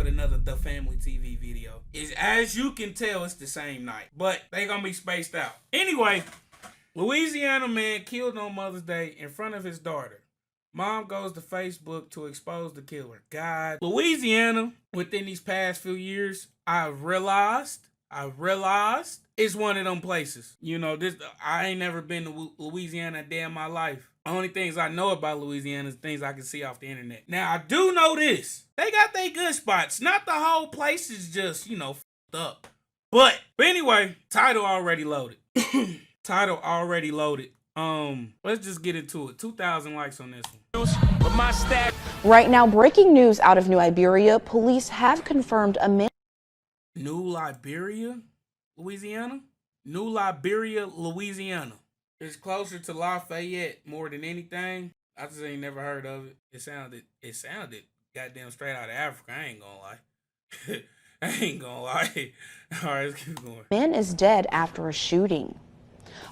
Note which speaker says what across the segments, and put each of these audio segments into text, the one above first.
Speaker 1: with another The Family TV video. As you can tell, it's the same night, but they gonna be spaced out. Anyway, Louisiana man killed on Mother's Day in front of his daughter. Mom goes to Facebook to expose the killer. God, Louisiana, within these past few years, I realized it's one of them places. You know, I ain't never been to Louisiana a day in my life. Only things I know about Louisiana is things I can see off the internet. Now, I do know this. They got their good spots. Not the whole place is just, f***ed up. But anyway, title already loaded. Let's just get into it. 2,000 likes on this one.
Speaker 2: Right now, breaking news out of New Iberia. Police have confirmed a man.
Speaker 1: New Liberia, Louisiana? New Liberia, Louisiana. It's closer to Lafayette more than anything. I just ain't never heard of it. It sounded goddamn straight out of Africa. I ain't gonna lie. All right, let's keep going.
Speaker 2: Man is dead after a shooting.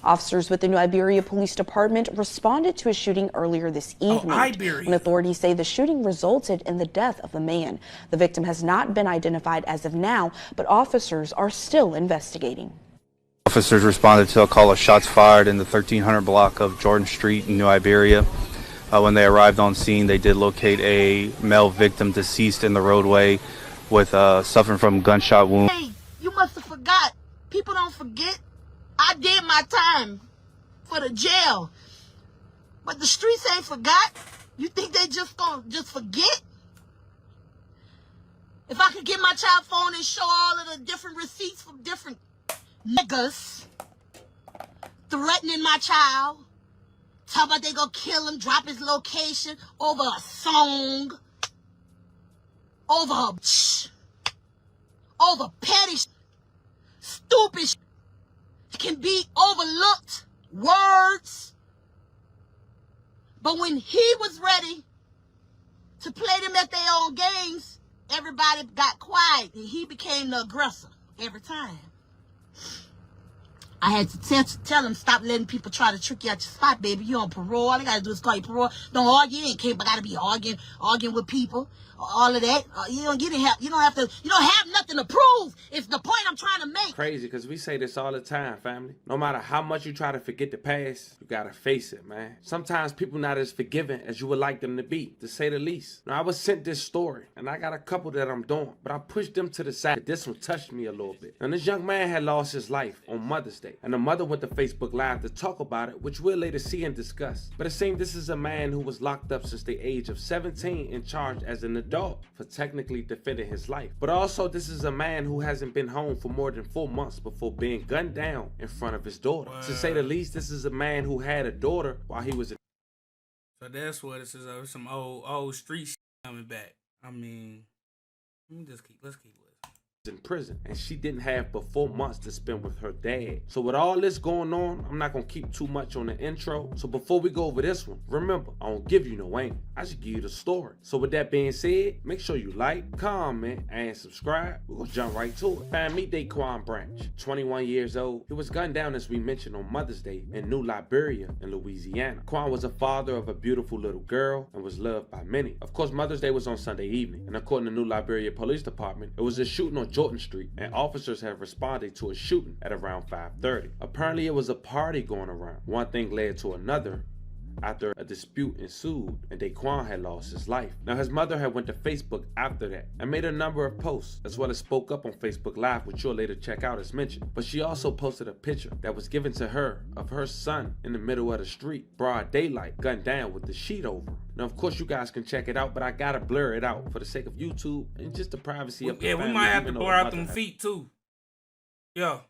Speaker 2: Officers with the New Iberia Police Department responded to a shooting earlier this evening. When authorities say the shooting resulted in the death of a man. The victim has not been identified as of now, but officers are still investigating.
Speaker 3: Officers responded to a call of shots fired in the 1300 block of Jordan Street in New Iberia. When they arrived on scene, they did locate a male victim deceased in the roadway with suffering from gunshot wounds.
Speaker 4: Hey, you must have forgot. People don't forget. I did my time for the jail, but the streets ain't forgot. You think they just gonna forget? If I could get my child phone and show all of the different receipts from different niggas threatening my child, talk about they gonna kill him, drop his location over a song, over petty, stupid can be overlooked words. But when he was ready to play them at their own games, everybody got quiet and he became the aggressor every time. I had to tell him, stop letting people try to trick you out your spot, baby. You on parole. All they gotta do is call you parole. Don't argue. You ain't capable. Gotta be arguing with people. All of that. You don't have nothing to prove. It's the point I'm trying to make.
Speaker 5: Crazy, because we say this all the time, family. No matter how much you try to forget the past, you gotta face it, man. Sometimes people not as forgiving as you would like them to be, to say the least. Now, I was sent this story, and I got a couple that I'm doing, but I pushed them to the side. This one touched me a little bit. And this young man had lost his life on Mother's Day, and the mother went to Facebook Live to talk about it, which we'll later see and discuss. But it seems this is a man who was locked up since the age of 17 and charged as an adult for technically defending his life. But also, this is a man who hasn't been home for more than 4 months before being gunned down in front of his daughter. Wow. To say the least, this is a man who had a daughter while he was.
Speaker 1: So that's what it says. Some old street shit coming back. I mean, let's keep listening.
Speaker 5: In prison, and she didn't have but 4 months to spend with her dad. So with all this going on, I'm not gonna keep too much on the intro. So before we go over this one, remember, I don't give you no angle. I just give you the story. So with that being said, make sure you like, comment, and subscribe. We're gonna jump right to it. Fam, meet Daquan Branch, 21 years old. He was gunned down, as we mentioned, on Mother's Day in New Liberia in Louisiana. Daquan was a father of a beautiful little girl and was loved by many. Of course, Mother's Day was on Sunday evening, and according to New Liberia Police Department, it was a shooting on Jordan Street, and officers have responded to a shooting at around 5:30. Apparently, it was a party going around. One thing led to another after a dispute ensued, and Daquan had lost his life. Now, his mother had went to Facebook after that and made a number of posts, as well as spoke up on Facebook Live, which you'll later check out as mentioned. But she also posted a picture that was given to her of her son in the middle of the street, broad daylight, gunned down with the sheet over him. Now, of course, you guys can check it out, but I gotta blur it out for the sake of YouTube and just the privacy of the family.
Speaker 1: Yeah, we might have to blur out them feet too. Yo.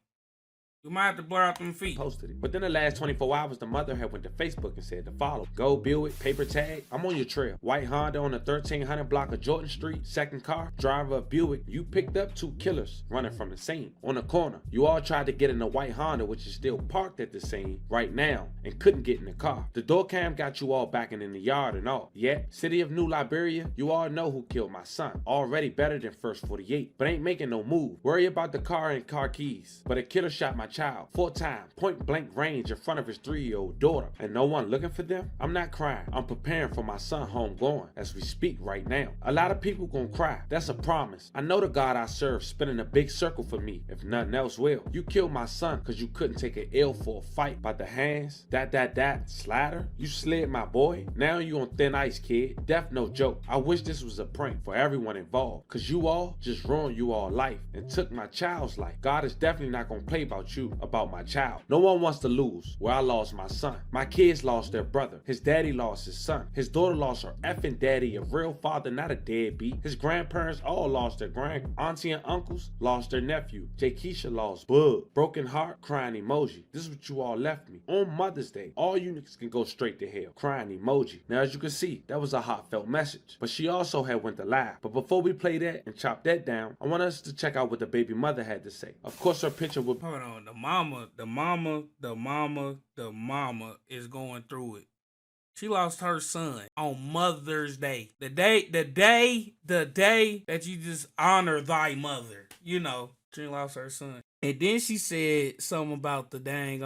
Speaker 1: You might have to blur out them feet.
Speaker 5: Posted it. Within the last 24 hours, the mother had went to Facebook and said to follow. Go Buick, paper tag, I'm on your trail. White Honda on the 1300 block of Jordan Street, second car, driver of Buick. You picked up 2 killers running from the scene. On the corner, you all tried to get in the white Honda, which is still parked at the scene right now, and couldn't get in the car. The door cam got you all backing in the yard and all. Yet, city of New Liberia, you all know who killed my son. Already better than First 48, but ain't making no move. Worry about the car and car keys. But a killer shot my child 4 times, point blank range in front of his 3-year-old daughter, and no one looking for them? I'm not crying. I'm preparing for my son home going as we speak right now. A lot of people gonna cry. That's a promise. I know the God I serve spinning a big circle for me, if nothing else will. You killed my son because you couldn't take an L for a fight by the hands. That slider. You slid my boy. Now you on thin ice, kid. Death no joke. I wish this was a prank for everyone involved, because you all just ruined you all life and took my child's life. God is definitely not gonna play about you, about my child. No one wants to lose where I lost my son. My kids lost their brother. His daddy lost his son. His daughter lost her effing daddy, a real father, not a deadbeat. His grandparents all lost their grand auntie and uncles, lost their nephew. Keisha lost Bug. Broken heart, crying emoji. This is what you all left me. On Mother's Day, all you niggas can go straight to hell. Crying emoji. Now as you can see, that was a heartfelt message. But she also had went to live. But before we play that and chop that down, I want us to check out what the baby mother had to say. Of course her picture would...
Speaker 1: Hold on, the mama is going through it. She lost her son on Mother's Day. The day that you just honor thy mother. You know, she lost her son. And then she said something about the dang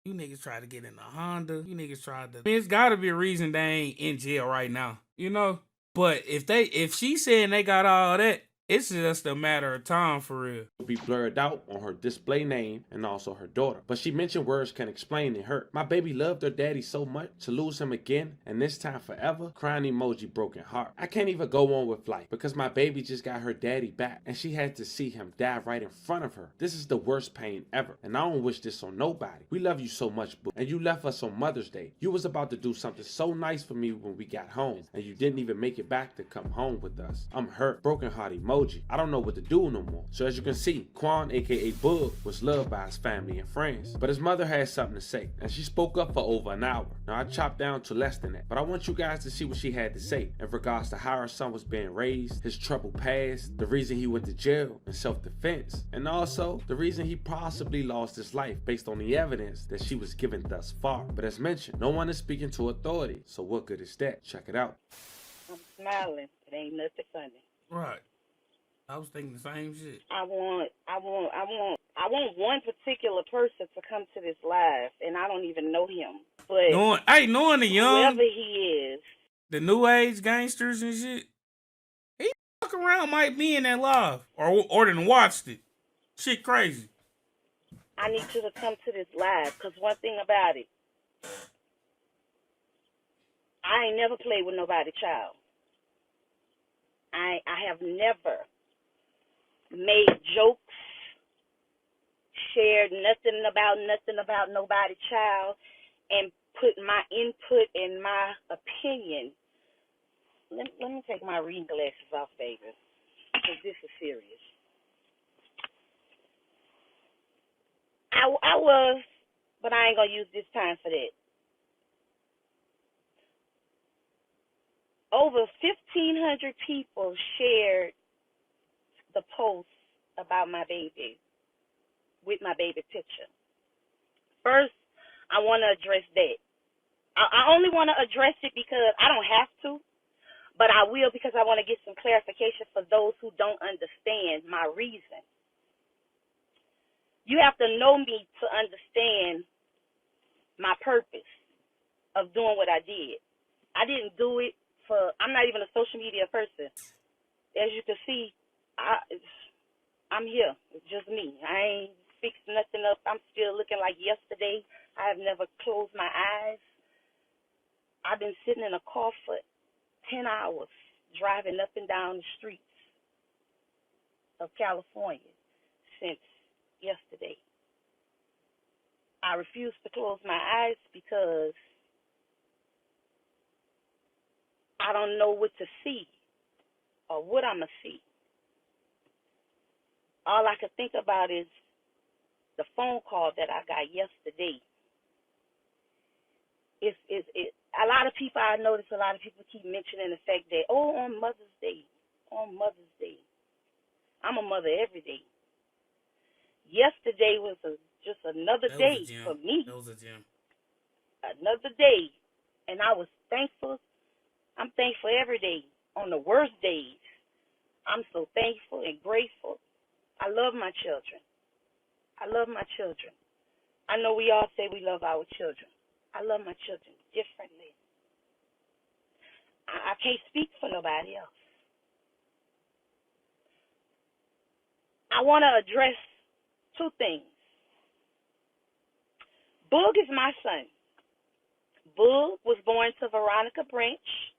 Speaker 1: you niggas tried to get in a Honda. You niggas tried to... I mean, it's gotta be a reason they ain't in jail right now. You know? But if she saying they got all that, it's just a matter of time for real.
Speaker 5: Be blurred out on her display name and also her daughter. But she mentioned words can explain it hurt. My baby loved her daddy so much, to lose him again, and this time forever, crying emoji, broken heart. I can't even go on with life because my baby just got her daddy back and she had to see him die right in front of her. This is the worst pain ever, and I don't wish this on nobody. We love you so much, boo, and you left us on Mother's Day. You was about to do something so nice for me when we got home, and you didn't even make it back to come home with us. I'm hurt, broken heart emoji. I don't know what to do no more. So as you can see, Quan, aka Bug, was loved by his family and friends. But his mother had something to say, and she spoke up for over an hour. Now I chopped down to less than that, but I want you guys to see what she had to say in regards to how her son was being raised, his troubled past, the reason he went to jail in self-defense, and also the reason he possibly lost his life based on the evidence that she was given thus far. But as mentioned, no one is speaking to authority, so what good is that? Check it out.
Speaker 4: I'm smiling. It ain't nothing funny.
Speaker 1: Right. I was thinking the same shit.
Speaker 4: I want one particular person to come to this live, and I don't even know him. But
Speaker 1: knowing the young,
Speaker 4: whoever he is,
Speaker 1: the new age gangsters and shit, he fuck around might be in that live or done watched it. Shit crazy.
Speaker 4: I need you to come to this live, because one thing about it, I ain't never played with nobody's child. I have never made jokes, shared nothing about nobody's child, and put my input and my opinion. Let me take my reading glasses off, baby, because this is serious. I was, but I ain't going to use this time for that. Over 1,500 people shared the post about my baby with my baby picture. First, I want to address that. I only want to address it because I don't have to, but I will because I want to get some clarification for those who don't understand my reason. You have to know me to understand my purpose of doing what I did. I didn't do it I'm not even a social media person. As you can see, I'm here. It's just me. I ain't fixed nothing up. I'm still looking like yesterday. I have never closed my eyes. I've been sitting in a car for 10 hours driving up and down the streets of California since yesterday. I refuse to close my eyes because I don't know what to see or what I'm going to see. All I can think about is the phone call that I got yesterday. A lot of people, I notice a lot of people keep mentioning the fact that, on Mother's Day. I'm a mother every day. Yesterday was just another day for me.
Speaker 1: That was a gem.
Speaker 4: Another day. And I was thankful. I'm thankful every day. On the worst days, I'm so thankful and grateful. I love my children. I love my children. I know we all say we love our children. I love my children differently. I can't speak for nobody else. I want to address two things. Boog is my son. Boog was born to Veronica Branch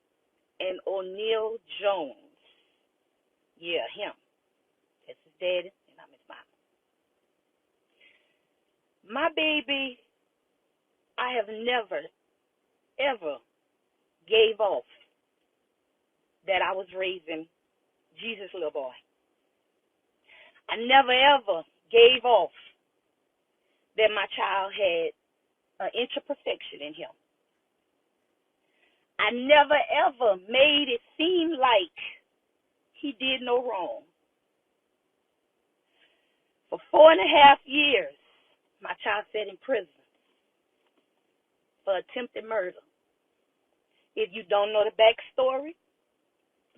Speaker 4: and O'Neal Jones. Yeah, him. That's his daddy, and I'm his mom. My baby, I have never, ever gave off that I was raising Jesus' little boy. I never, ever gave off that my child had an inch of perfection in him. I never, ever made it seem like he did no wrong. For 4.5 years, my child sat in prison for attempted murder. If you don't know the backstory,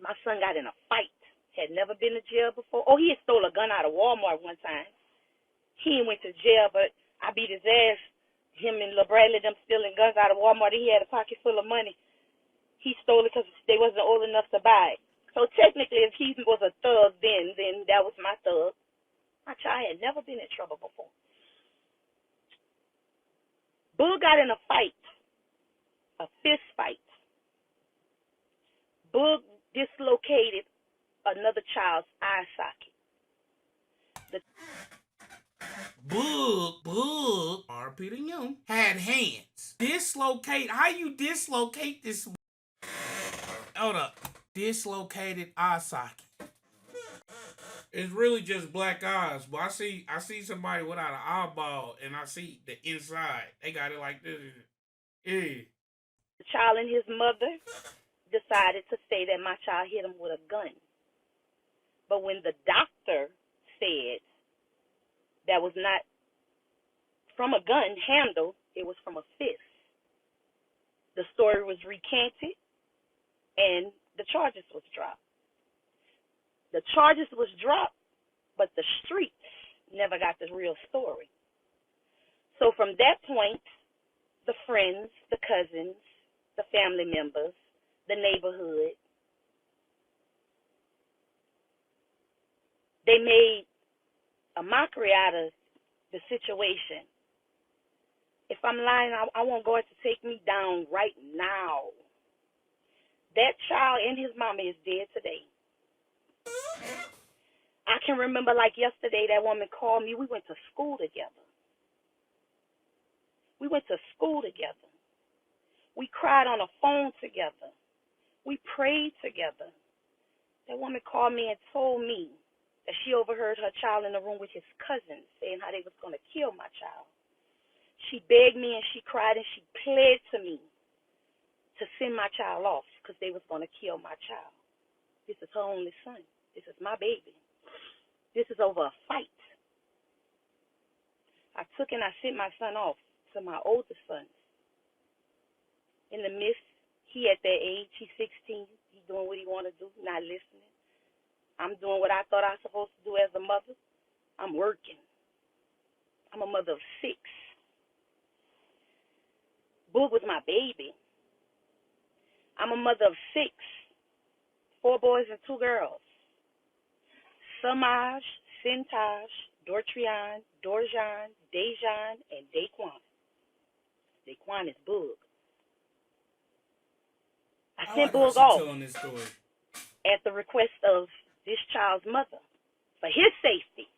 Speaker 4: my son got in a fight. Had never been to jail before. Oh, he had stole a gun out of Walmart one time. He went to jail, but I beat his ass. Him and LaBradley, them stealing guns out of Walmart. He had a pocket full of money. He stole it because they wasn't old enough to buy it. So technically, if he was a thug then that was my thug. My child had never been in trouble before. Bull got in a fight, a fist fight. Bull dislocated another child's eye socket.
Speaker 1: Boog, RP to him, had hands. Dislocate, how you dislocate this? Hold up. Dislocated eye socket. It's really just black eyes, but I see somebody without an eyeball, and I see the inside. They got it like this. Yeah.
Speaker 4: The child and his mother decided to say that my child hit him with a gun. But when the doctor said that was not from a gun handle, it was from a fist, the story was recanted and the charges was dropped. The charges was dropped, but the streets never got the real story. So from that point, the friends, the cousins, the family members, the neighborhood, they made a mockery out of the situation. If I'm lying, I want God to take me down right now. That child and his mama is dead today. I can remember like yesterday, that woman called me. We went to school together. We cried on the phone together. We prayed together. That woman called me and told me that she overheard her child in the room with his cousins saying how they was going to kill my child. She begged me and she cried and she pled to me to send my child off because they was going to kill my child. This is her only son. This is my baby. This is over a fight. I took and I sent my son off to my oldest son. In the midst, he at that age, he's 16. He's doing what he want to do, not listening. I'm doing what I thought I was supposed to do as a mother. I'm working. I'm a mother of 6. Boog was my baby. I'm a mother of 6. 4 boys and 2 girls. Samaj, Sintaj, Dortrian, Dorjan, Dejan, and Daquan. Daquan is Boog. I sent Boog off at the request of this child's mother for his safety.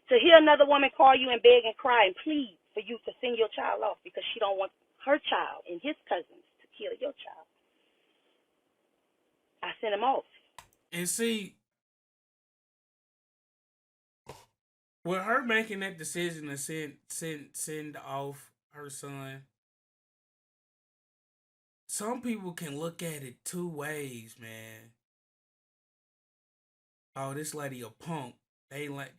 Speaker 4: To hear another woman call you and beg and cry and plead for you to send your child off because she don't want her child and his cousins to kill your child. I sent him off.
Speaker 1: And see, with her making that decision to send off her son, some people can look at it 2 ways, man. Oh, this lady a punk. They let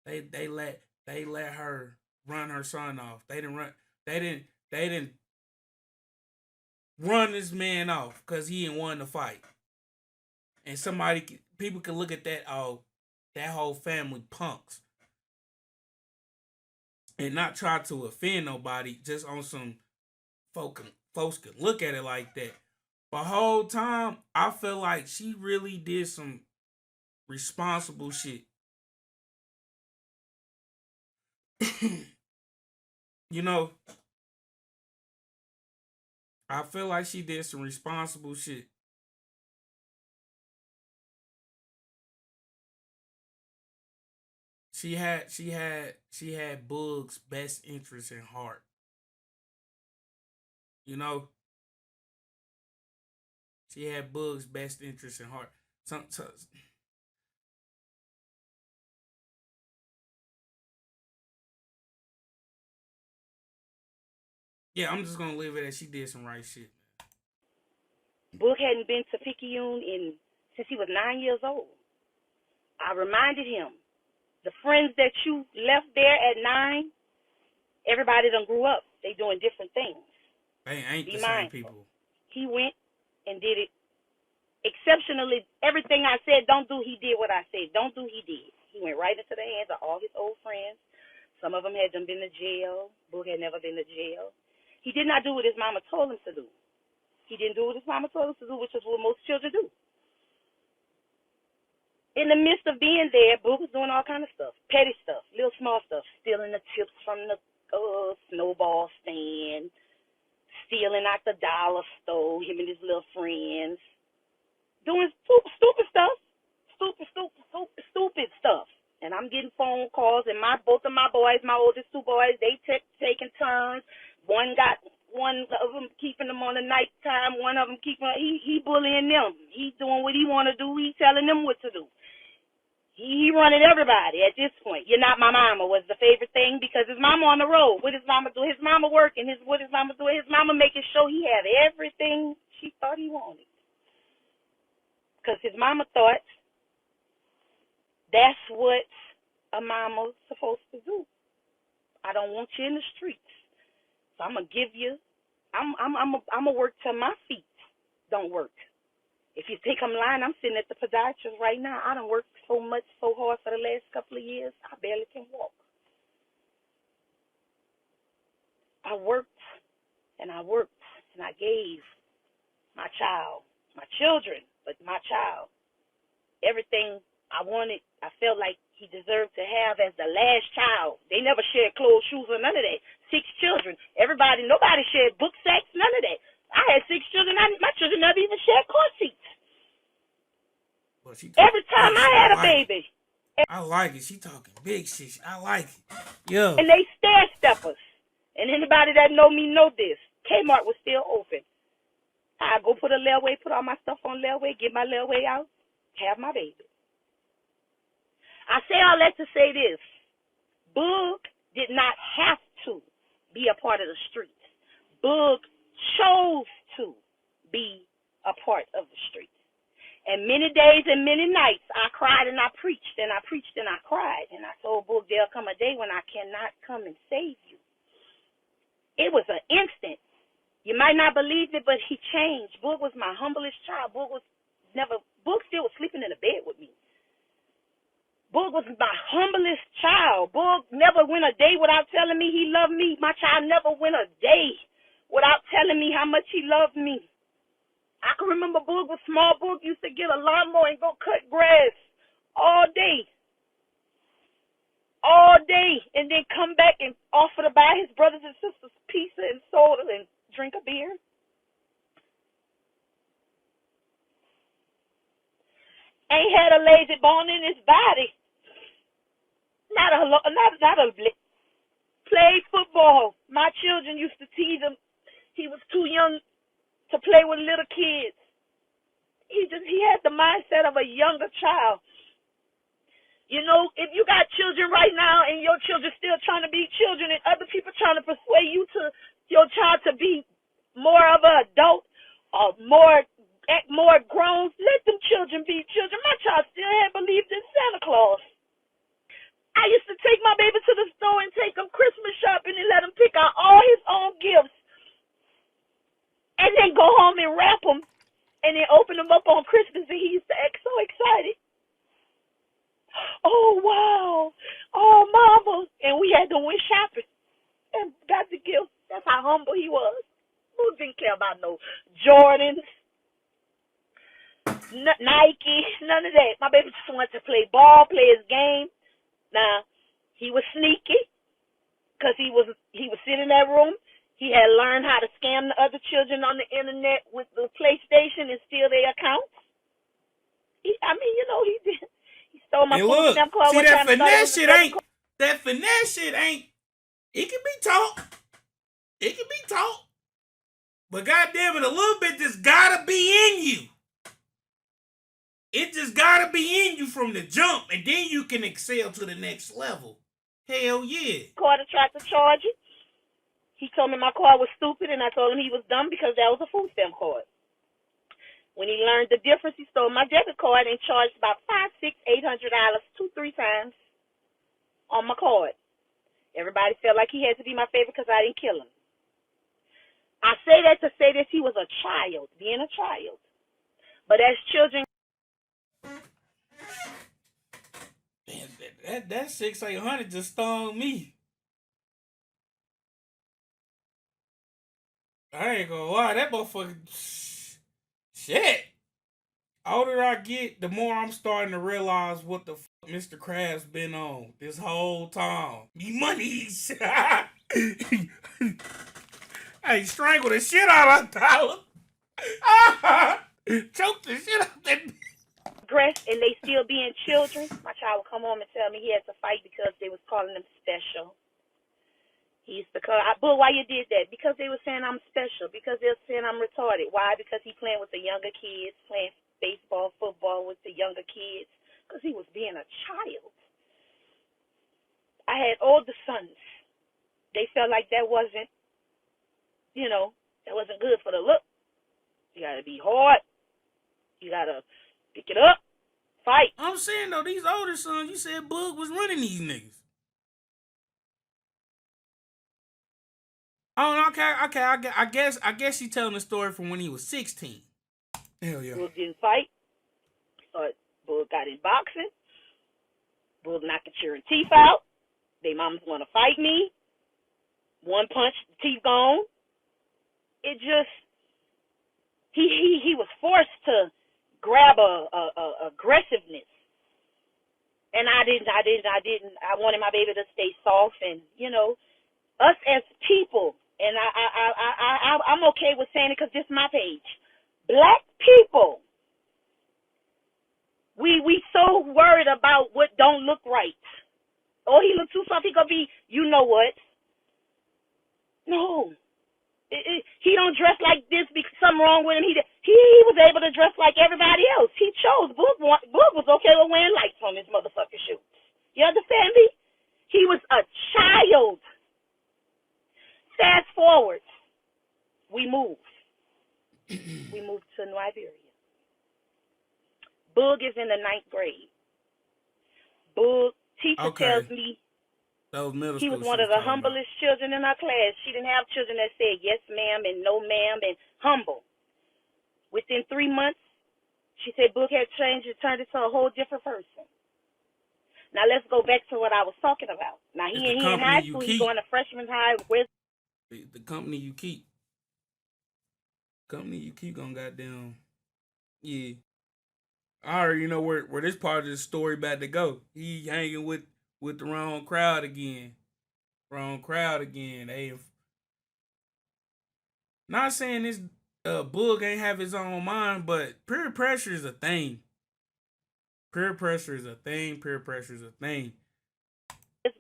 Speaker 1: her run her son off. They didn't run this man off because he didn't want to fight. And people can look at that, oh, that whole family punks. and not try to offend nobody just on some folks can look at it like that. The whole time, I feel like she really did some responsible shit. You know, I feel like she did some responsible shit. She had Boog's best interest in heart. You know, she had Boog's best interest in heart. Sometimes, yeah, I'm just gonna leave it as she did some right shit.
Speaker 6: Boog hadn't been to Picayune since he was 9 years old. I reminded him, the friends that you left there at 9, everybody done grew up. They doing different things.
Speaker 1: They ain't
Speaker 6: Be
Speaker 1: the
Speaker 6: mindful.
Speaker 1: same people.
Speaker 6: He went and did it exceptionally. Everything I said don't do, he did what I said. Don't do, he did. He went right into the hands of all his old friends. Some of them had done been to jail. Boog had never been to jail. He did not do what his mama told him to do. He didn't do what his mama told him to do, which is what most children do. In the midst of being there, Boog was doing all kind of stuff, petty stuff, little small stuff, stealing the chips from the snowball stand, stealing out the dollar store, him and his little friends, doing stupid stuff, stupid stuff. And I'm getting phone calls, and both of my boys, my oldest 2 boys, they taking turns. One of them keeping them on the nighttime. One of them he bullying them. He doing what he want to do. He telling them what to do. He running everybody at this point. You're not my mama was the favorite thing because his mama on the road. What his mama do? His mama working. What his mama doing? His mama making sure he have everything she thought he wanted. Because his mama thought that's what a mama's supposed to do. I don't want you in the streets. So I'm gonna give you. I'm gonna work till my feet don't work. If you think I'm lying, I'm sitting at the podiatrist right now. I done worked so hard for the last couple of years, I barely can walk. I worked, and I gave my children, but my child, everything I wanted, I felt like he deserved to have as the last child. They never shared clothes, shoes, or none of that. 6 children. Nobody shared book sacks, none of that. I had 6 children. My children never even shared car seats. Every time I had a baby.
Speaker 1: I like it. She talking big shit. I like it. Yo.
Speaker 6: And they stair steppers. And anybody that know me know this. Kmart was still open. I go put all my stuff on layaway, get my layaway out, have my baby. I say all that to say this. Boog did not have to be a part of the streets. Boog chose to be a part of the streets. And many days and many nights, I cried and I preached and I preached and I cried. And I told Boog, there'll come a day when I cannot come and save you. It was an instant. You might not believe it, but he changed. Boog was my humblest child. Boog still was sleeping in the bed with me. Boog was my humblest child. Boog never went a day without telling me he loved me. My child never went a day without telling me how much he loved me. I can remember Boog was small. Boog used to get a lawnmower and go cut grass all day, and then come back and offer to buy his brothers and sisters pizza and soda and drink a beer. Ain't had a lazy bone in his body. Not a played football. My children used to tease him. He was too young to play with little kids. He had the mindset of a younger child. You know, if you got children right now and your children still trying to be children and other people trying to persuade you to your child to be more of an adult or more grown, let them children be children. My child still had believed in Santa Claus. I used to take my baby to the store and take him Christmas shopping and let him pick out all his own gifts. And then go home and wrap them, and then open them up on Christmas, and he used to act so excited. Oh, wow. Oh, Mama. And we had to went shopping. he was. Who didn't care about no Jordans, Nike, none of that. My baby just wanted to play ball, play his game. Now, he was sneaky because he was sitting in that room. He had learned how to scam the other children on the internet with the PlayStation and steal their accounts. He did. He stole my food stamp card.
Speaker 1: See, that finesse shit ain't. That finesse shit ain't. It can be taught. It can be taught. But goddamn it, a little bit just gotta be in you. It just gotta be in you from the jump, and then you can excel to the next level. Hell yeah.
Speaker 6: Card tried to charge it. He told me my card was stupid, and I told him he was dumb because that was a food stamp card. When he learned the difference, he stole my debit card and charged about $500, $600, $800, 2-3 times on my card. Everybody felt like he had to be my favorite because I didn't kill him. I say that to say this: he was a child, being a child. But as children,
Speaker 1: that 600-800 just stung me. I ain't gonna lie, that motherfucker. Shit. Older I get, the more I'm starting to realize what the fuck Mr. Krabs been on this whole time. Me monies. I strangled the shit out of Tyler. Choked the shit out that bitch.
Speaker 6: And they still being children. My child would come home and tell me he had to fight because they was calling him special. He used to call, but why you did that? Because they were saying I'm special. Because they were saying I'm retarded. Why? Because he playing with the younger kids, playing baseball, football with the younger kids. Because he was being a child. I had older sons. They felt like that wasn't, that wasn't good for the look. You got to be hard. You got to pick it up. Fight.
Speaker 1: I'm saying, though, these older sons, you said Bug was running these niggas. Oh, okay. I guess you telling the story from when he was 16. Hell yeah.
Speaker 6: Bug didn't fight. Bug got in boxing. Bug knocked the children's teeth out. They mamas want to fight me. One punch, the teeth gone. It just, he was forced to grab a aggressiveness. And I didn't. I wanted my baby to stay soft and, us as people, and I'm okay with saying it because this is my page. Black people, we so worried about what don't look right. Oh, he look too soft. He gonna be, you know what? No, he don't dress like this because something wrong with him. He was able to dress like everybody else. He chose. Boog was okay with wearing lights on his motherfucking shoes. You understand me? He was a child. Fast forward, we moved. We moved to New Iberia. Boog is in the 9th grade. Boog, teacher tells me he was one of the humblest children in our class. She didn't have children that said yes, ma'am, and no, ma'am, and humble. Within 3 months, she said Boog had changed and turned into a whole different person. Now, let's go back to what I was talking about. Now, he in high school. He's going to freshman high.
Speaker 1: The company you keep. Gonna goddamn. Yeah. I already know where this part of the story about to go. He hanging with the wrong crowd again. Hey, not saying this Boog ain't have his own mind, but peer pressure is a thing.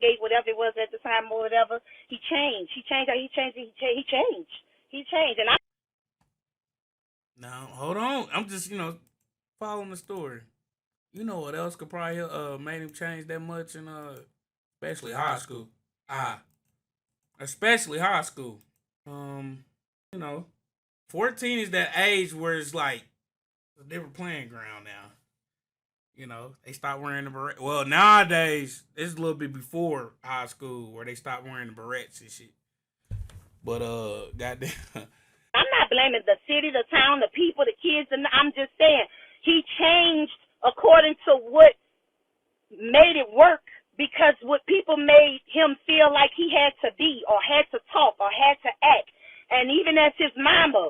Speaker 6: Gate, whatever it was at the time or whatever, he changed. And
Speaker 1: Now, hold on. I'm just, following the story. You know what else could probably made him change that much in especially high school. Especially high school. 14 is that age where it's like a different playing ground now. They stop wearing the beret. Well, nowadays, it's a little bit before high school where they stop wearing the berets and shit. But, goddamn.
Speaker 6: I'm not blaming the city, the town, the people, the kids. And I'm just saying he changed according to what made it work because what people made him feel like he had to be or had to talk or had to act. And even as his mama,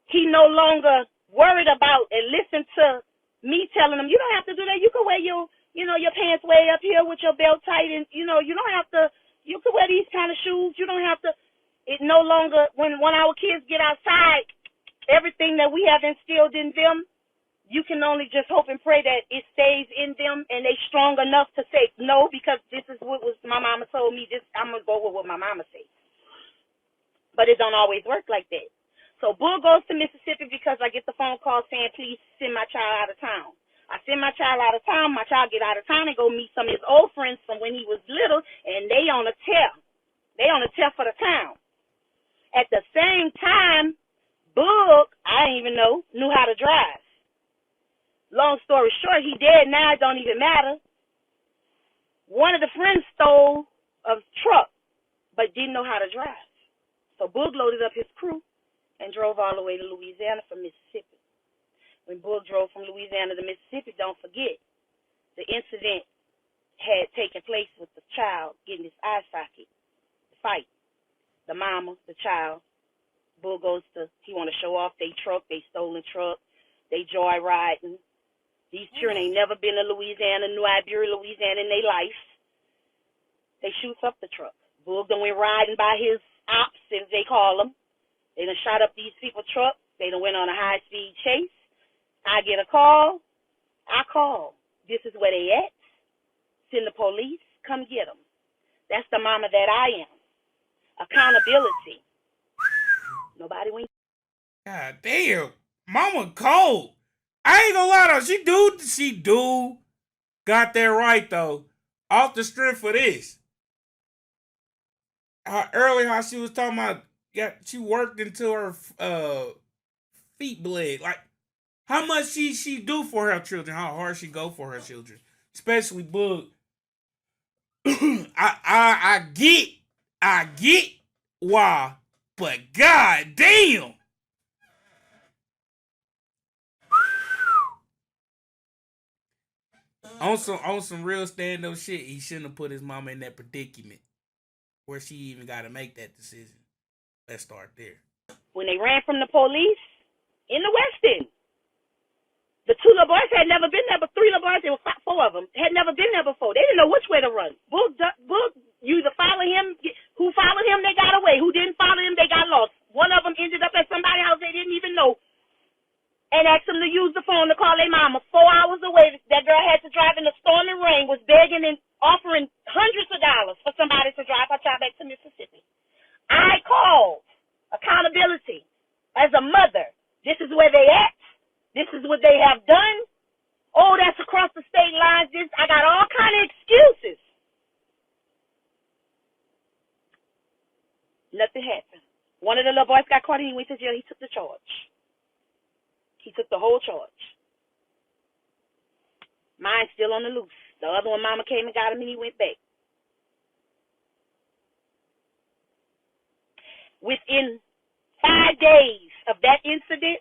Speaker 6: he no longer worried about and listen to me telling him, you don't have to do that. You can wear your pants way up here with your belt tight, and you don't have to. You can wear these kind of shoes. You don't have to. It no longer when our kids get outside, everything that we have instilled in them, you can only just hope and pray that it stays in them and they strong enough to say no, because this is what was my mama told me. This I'm gonna go with what my mama said. But it don't always work like that. So Bull goes to Mississippi because I get the phone call saying, please send my child out of town. I send my child out of town. My child get out of town and go meet some of his old friends from when he was little, and they on a tear. They on a tear for the town. At the same time, Boog, I didn't even know, knew how to drive. Long story short, he dead now. It don't even matter. One of the friends stole a truck, but didn't know how to drive. So Boog loaded up his crew and drove all the way to Louisiana from Mississippi. When Boog drove from Louisiana to Mississippi, don't forget, the incident had taken place with the child getting his eye socket, the fight. The mama, the child, Boog goes to, he want to show off they truck, they stolen truck, they joyriding. These children ain't never been to Louisiana, New Iberia, Louisiana in their life. They shoots up the truck. Boog done went riding by his ops, as they call them. They done shot up these people's trucks. They done went on a high-speed chase. I get a call. I call. This is where they at. Send the police. Come get them. That's the mama that I am. Accountability. Nobody went.
Speaker 1: God damn. Mama cold. I ain't gonna lie though. She do got that right though. Off the strength of this. Earlier how she was talking about, she worked until her feet bled. Like, how much she do for her children, how hard she go for her children. Especially Boog. I get why, but god damn. On some real stand-up shit, he shouldn't have put his mama in that predicament where she even got to make that decision. Let's start there.
Speaker 6: When they ran from the police in the West End, the two little boys had never been there, but three little boys, there were four of them, had never been there before. They didn't know which way to run. Boog, you either follow him, who followed him, they got away. Who didn't follow him, they got lost. One of them ended up at somebody's house they didn't even know and asked them to use the phone to call their mama. 4 hours away, that girl had to drive in the storm and rain, was begging and offering hundreds of dollars for somebody to drive her child back to Mississippi. I called accountability as a mother. This is where they at. This is what they have done. Oh, that's across the state lines. I got all kind of excuses. Nothing happened. One of the little boys got caught and he went to jail. He took the charge. He took the whole charge. Mine's still on the loose. The other one, mama came and got him and he went back. Within 5 days of that incident,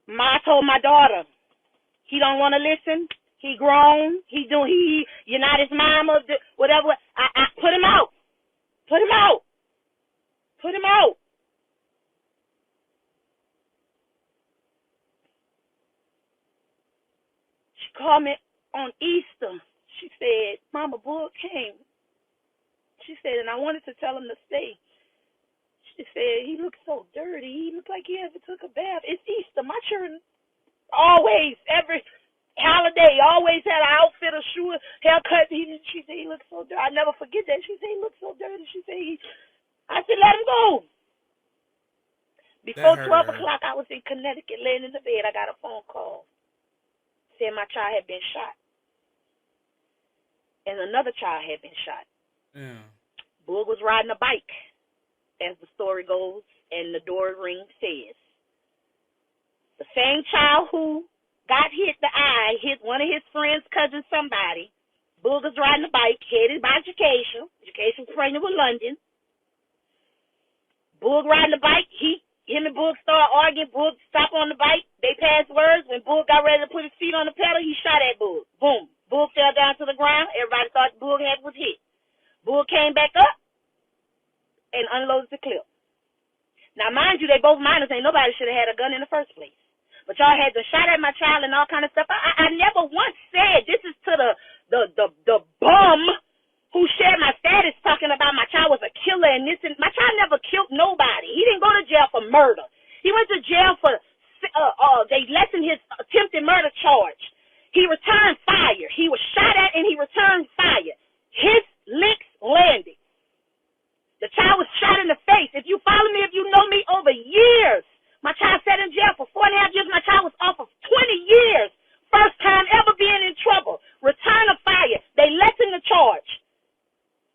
Speaker 6: I told my daughter, he don't want to listen. He grown. You're not his mama, whatever. I put him out. Put him out. Put him out. She called me on Easter. She said, Mama, Boog came. She said, and I wanted to tell him to stay. She said, he looked so dirty. He looked like he hasn't took a bath. It's Easter. My children always, every holiday, always had an outfit, a shoe, haircut. She said, he looked so dirty. I never forget that. She said, he looked so dirty. She said, I said, let him go. Before 12 o'clock, I was in Connecticut laying in the bed. I got a phone call saying my child had been shot. And another child had been shot.
Speaker 1: Yeah.
Speaker 6: Boog was riding a bike, as the story goes, and the door ring says. The same child who got hit the eye, hit one of his friends' cousins, somebody. Boog was riding a bike, headed by Education. Education pregnant with London. Boog riding the bike. Him and Boog started arguing. Boog stopped on the bike. They passed words. When Boog got ready to put his feet on the pedal, he shot at Boog. Boom. Boog fell down to the ground. Everybody thought Boog was hit. Boog came back up. ain't nobody should have had a gun in the first place. But y'all had to shot at my child and all kind of stuff. I never once said, this is to the bum who shared my status talking about my child was a killer and this, and my child never killed nobody. He didn't go to jail for murder. He went to jail for, they lessened his attempted murder charge. He returned fire. He was shot at and he returned fire. His licks landed. The child was shot in the face. If you follow me, if you know me over years, my child sat in jail for 4.5 years. My child was off of 20 years. First time ever being in trouble. Return of fire. They lessened the charge.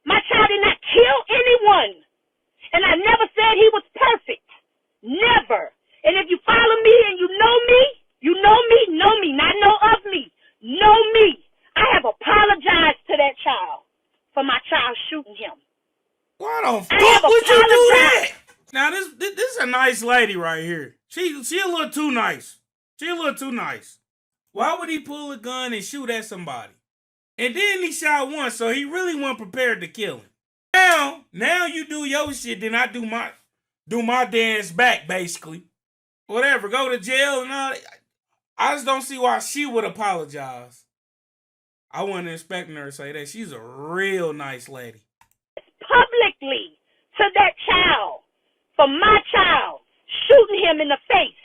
Speaker 6: My child did not kill anyone. And I never said he was perfect. Never. And if you follow me and you know me, know me, not know of me, know me. I have apologized to that child for my child shooting him.
Speaker 1: Why the fuck would you do that? Now this is a nice lady right here. She a little too nice. She a little too nice. Why would he pull a gun and shoot at somebody? And then he shot once, so he really wasn't prepared to kill him. Now you do your shit, then I do my dance back, basically. Whatever, go to jail and all that. I just don't see why she would apologize. I wasn't expecting her to say that. She's a real nice lady.
Speaker 6: Publicly to that child, for my child, shooting him in the face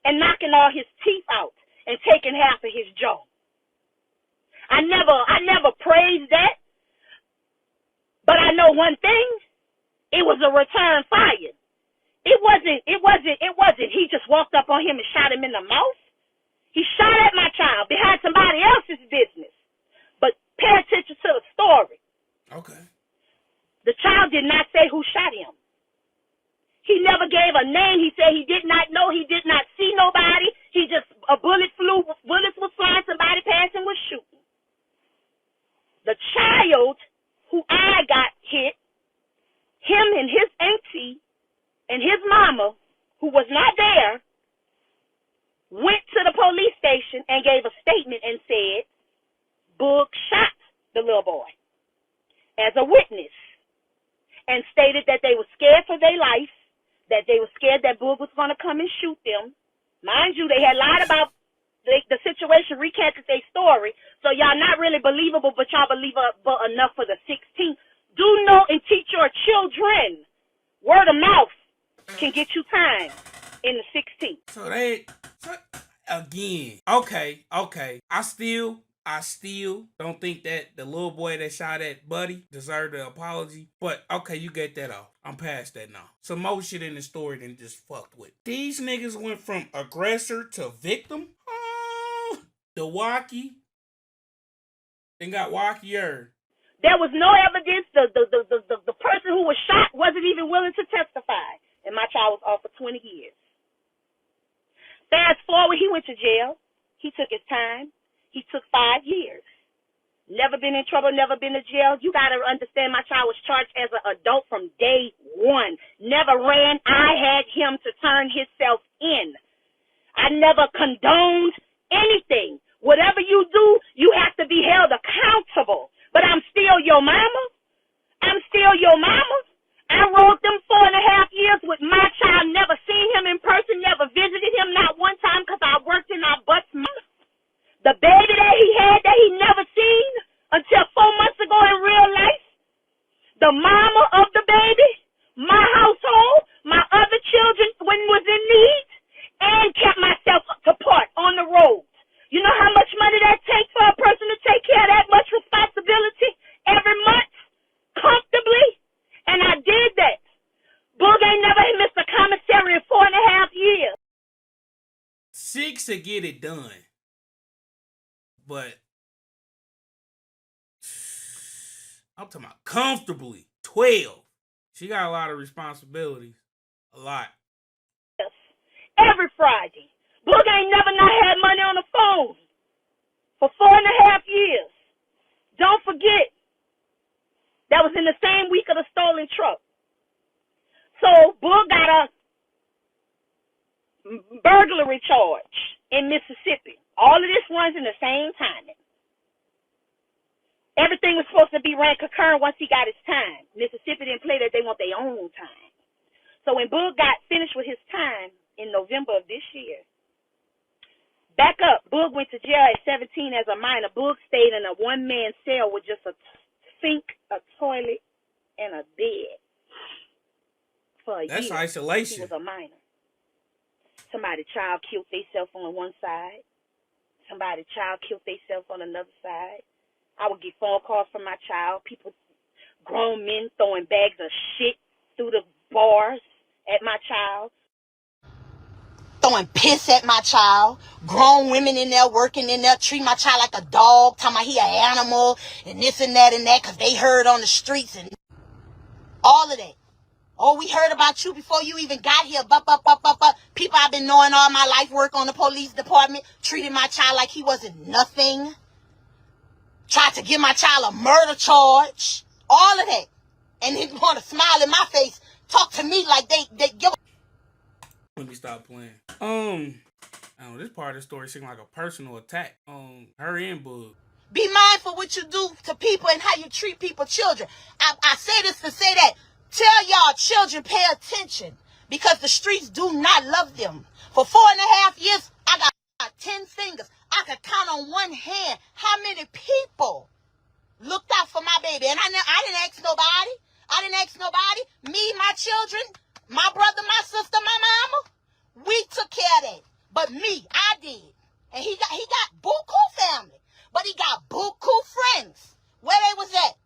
Speaker 6: and knocking all his teeth out and taking half of his jaw. I never praised that, but I know one thing, it was a return fire. It wasn't, he just walked up on him and shot him in the mouth. He shot at my child behind somebody else's business. But pay attention to the story.
Speaker 1: Okay.
Speaker 6: The child did not say who shot him. He never gave a name. He said he did not know. He did not see nobody. He just, bullets was flying, somebody passing was shooting. The child who I got hit, him and his auntie and his mama, who was not there, went to the police station and gave a statement and said, Boog shot the little boy as a witness and stated that they were scared for their life, that they were scared that Boog was going to come and shoot them. Mind you, they had lied about the situation, recanted their story, so y'all not really believable, but y'all believable enough for the 16th. Do know and teach your children. Word of mouth can get you time in the 16th.
Speaker 1: So again, okay. I still don't think that the little boy that shot at Buddy deserved an apology. But okay, you get that off. I'm past that now. Some more shit in the story than just fucked with. These niggas went from aggressor to victim. Oh, the walkie. Then got walkier.
Speaker 6: There was no evidence. The person who was shot wasn't even willing to testify. And my child was off for 20 years. Fast forward, he went to jail. He took his time. He took 5 years. Never been in trouble, never been to jail. You got to understand my child was charged as an adult from day one. Never ran. I had him to turn himself in. I never condoned anything. Whatever you do, you have to be held accountable. But I'm still your mama. I'm still your mama. I rode them 4.5 years with my child, never seen him in person, never visited him, not one time, because I worked in our butts. The baby that he had that he never seen until 4 months ago in real life, the mama of the baby, my household, my other children when was in need, and kept myself apart on the road. You know how much money that takes for a person to take care of that much responsibility every month, comfortably? And I did that. Boog ain't never missed a commissary in 4.5 years.
Speaker 1: 6 to get it done. But I'm talking about comfortably. 12. She got a lot of responsibilities. A lot.
Speaker 6: Yes. Every Friday. Boog ain't never not had money on the phone for 4.5 years. Don't forget, that was in the same week of the stolen truck. So Boog got a burglary charge in Mississippi. All of this runs in the same timing. Everything was supposed to be ran concurrent once he got his time. Mississippi didn't play that. They want their own time. So when Boog got finished with his time, in November of this year. Back up, Boog went to jail at 17 as a minor. Boog stayed in a one-man cell with just a sink, a toilet, and a bed for a year.
Speaker 1: That's isolation.
Speaker 6: He was a minor. Somebody's child killed themselves on one side. Somebody's child killed themselves on another side. I would get phone calls from my child. People, grown men throwing bags of shit through the bars at my child.
Speaker 4: Throwing piss at my child. Grown women in there working in there, treating my child like a dog, talking about he an animal, and this and that because they heard on the streets and all of that. Oh, we heard about you before you even got here. People I've been knowing all my life work on the police department, treating my child like he wasn't nothing. Tried to give my child a murder charge. All of that. And he want to smile in my face, talk to me like they give a...
Speaker 1: Let me stop playing. I don't know, this part of the story seemed like a personal attack on her and Boog.
Speaker 4: Be mindful what you do to people and how you treat people, children. I say this to say that. Tell y'all children pay attention because the streets do not love them. For 4.5 years, I got 10 fingers. I could count on one hand how many people looked out for my baby. And I didn't ask nobody. I didn't ask nobody. Me, my children, my brother, my sister, my mama, we took care of that. But me, I did. And he got buku family. But he got buku friends. Where they was at?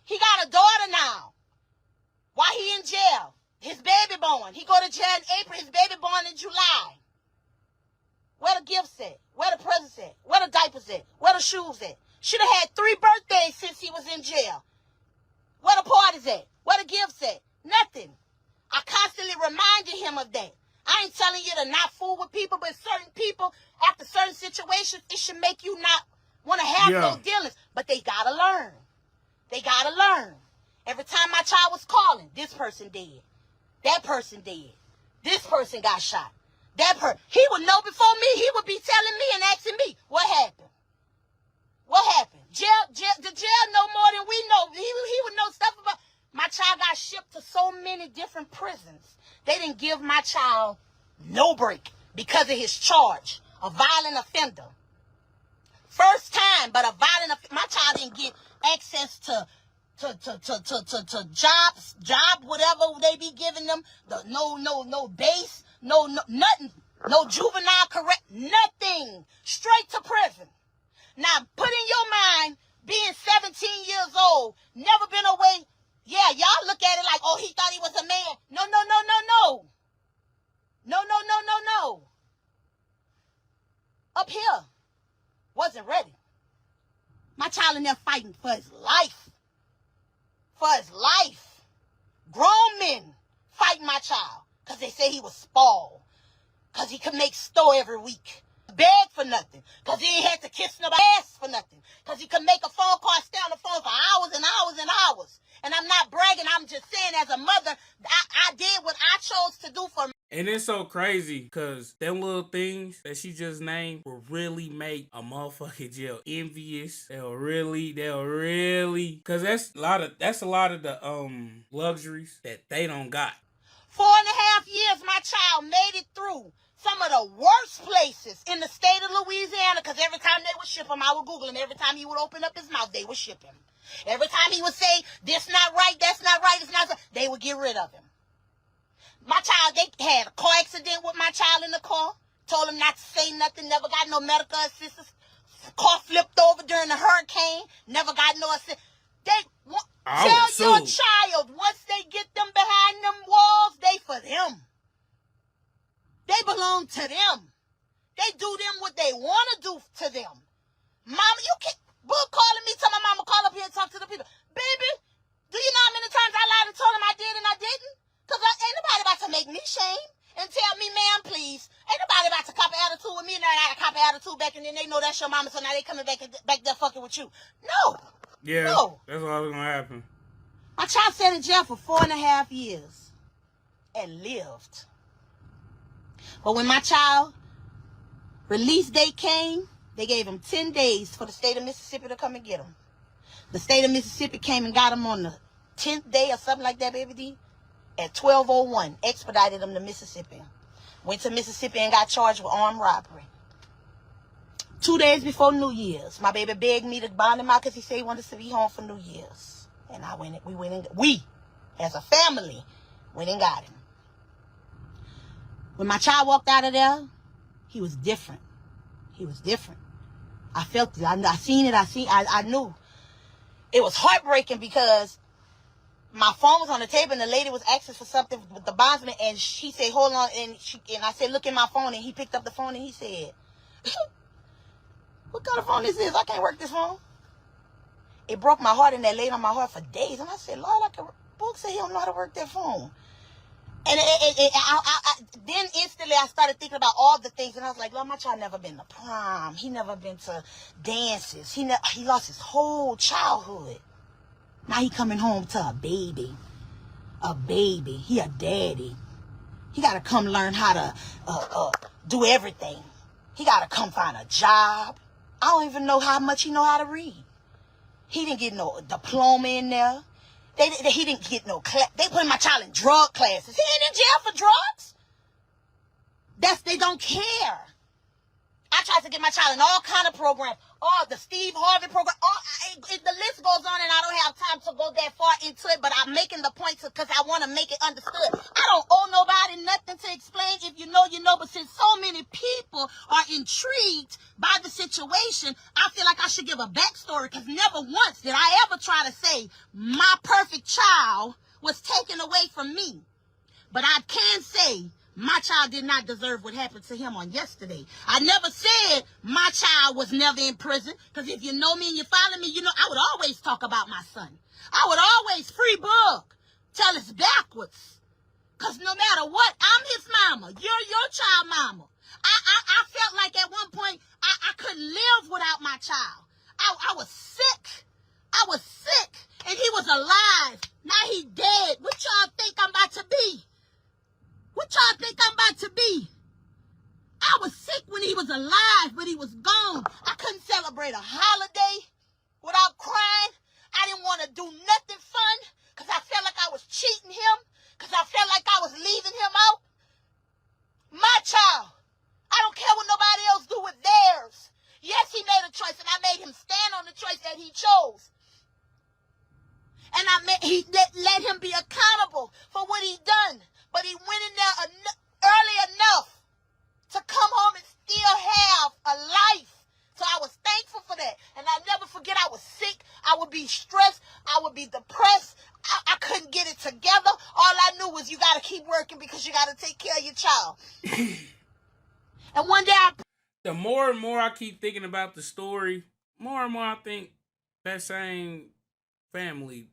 Speaker 4: He got a daughter now. Why he in jail? His baby born. He go to jail in April. His baby born in July. Where the gifts at? Where the presents at? Where the diapers at? Where the shoes at? Should have had 3 birthdays since he was in jail. Where the parties at? Where the gifts at? Nothing. I constantly reminded him of that. I ain't telling you to not fool with people, but certain people, after certain situations, it should make you not want to have those dealings. But they gotta learn. They gotta learn. Every time my child was calling, this person dead. That person dead. This person got shot. He would know before me. He would be telling me and asking me, what happened? What happened? The jail know more than we know. He would know stuff about. My child got shipped to so many different prisons. They didn't give my child no break because of his charge, a violent offender. First time, but a violent offender. My child didn't get access to job, whatever they be giving them. No base, no nothing, no juvenile correct, nothing. Straight to prison. Now, put in your mind, being 17 years old, never been away. Yeah, y'all look at it like, oh, he thought he was a man. No. No. Up here, wasn't ready. My child in there fighting for his life. For his life. Grown men fighting my child because they say he was spoiled. Because he could make store every week. Beg for nothing. Because he ain't had to kiss nobody ass for nothing. Because he could make a phone call, stay on the phone for hours and hours and hours. And I'm not bragging. I'm just saying as a mother, I did what I chose to do for me.
Speaker 1: And it's so crazy because them little things that she just named will really make a motherfucking jail envious. They'll really, because that's a lot of the luxuries that they don't got.
Speaker 4: 4.5 years, my child made it through some of the worst places in the state of Louisiana, because every time they would ship him, I would Google him. Every time he would open up his mouth, they would ship him. Every time he would say, this not right, that's not right, it's not right, they would get rid of him. My child, they had a car accident with my child in the car. Told him not to say nothing, never got no medical assistance. Car flipped over during the hurricane, never got no assistance. Tell your child, once they get them behind them walls, they for them. They belong to them. They do them what they want to do to them. Mama, you can't, Boog calling me, tell my mama, call up here and talk to the people. Baby, do you know how many times I lied and told him I did and I didn't? Because ain't nobody about to make me shame and tell me, ma'am, please. Ain't nobody about to cop an attitude with me and I got a cop an attitude back and then they know that's your mama, so now they coming back there fucking with you. No.
Speaker 1: Yeah,
Speaker 4: no.
Speaker 1: That's all that's going to happen.
Speaker 4: My child sat in jail for 4.5 years and lived. But when my child release date came, they gave him 10 days for the state of Mississippi to come and get him. The state of Mississippi came and got him on the 10th day or something like that, baby D. At 12:01, expedited him to Mississippi. Went to Mississippi and got charged with armed robbery. 2 days before New Year's, my baby begged me to bond him out because he said he wanted to be home for New Year's. And we, as a family, went and got him. When my child walked out of there, he was different. He was different. I felt it. I seen it. I knew. It was heartbreaking because my phone was on the table and the lady was asking for something with the bondsman, and she said, hold on, and I said, look in my phone, and he picked up the phone and he said, what kind of phone this is? I can't work this phone. It broke my heart, and that laid on my heart for days. And I said, Lord, Boog said he don't know how to work that phone. And then instantly I started thinking about all the things, and I was like, Lord, my child never been to prom. He never been to dances. He lost his whole childhood. Now he coming home to a baby. A baby. He a daddy. He got to come learn how to do everything. He got to come find a job. I don't even know how much he know how to read. He didn't get no diploma in there. He didn't get no class. They put my child in drug classes. He ain't in jail for drugs. They don't care. I tried to get my child in all kind of programs. The Steve Harvey program. The list goes on, and I don't have time to go that far into it, but I'm making the point because I want to make it understood. I don't owe nobody nothing to explain. If you know, you know. But since so many people are intrigued by the situation, I feel like I should give a backstory, because never once did I ever try to say my perfect child was taken away from me. But I can say my child did not deserve what happened to him on yesterday. I never said my child was never in prison, because if you know me and you follow me, you know I would always talk about my son. I would always free Boog till it's backwards. Because no matter what, I'm his mama. You're your child mama. I felt like at one point I couldn't live without my child. I was sick. I was sick. And he was alive. Now he dead. What y'all think I'm about to be? What y'all think I'm about to be? I was sick when he was alive, but he was gone. I couldn't celebrate a holiday without crying. I didn't want to do nothing fun because I felt like I was cheating him, because I felt like I was leaving him out. My child, I don't care what nobody else do with theirs. Yes, he made a choice, and I made him stand on the choice that he chose. And he let him be accountable for what he done. But he went in there early enough to come home and still have a life. So I was thankful for that. And I never forget, I was sick. I would be stressed. I would be depressed. I couldn't get it together. All I knew was you got to keep working because you got to take care of your child. And one day
Speaker 1: the more and more I keep thinking about the story, more and more I think that same family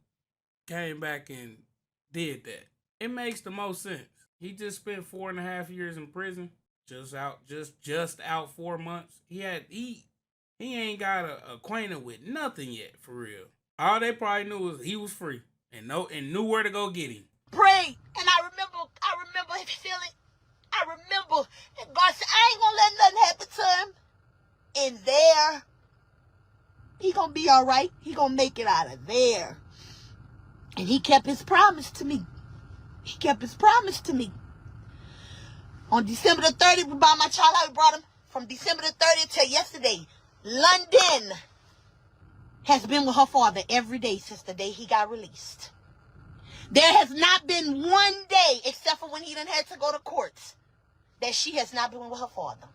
Speaker 1: came back and did that. It makes the most sense. He just spent 4.5 years in prison, just out 4 months. He ain't got acquainted with nothing yet, for real. All they probably knew was he was free and knew where to go get him.
Speaker 4: Prayed, and I remember him feeling. I remember, and God said, I ain't gonna let nothing happen to him. In there, he gonna be all right. He gonna make it out of there. And he kept his promise to me. He kept his promise to me. On December the 30th, we brought my child out. We brought him from December the 30th till yesterday. London has been with her father every day since the day he got released. There has not been one day, except for when he done had to go to courts, that she has not been with her father.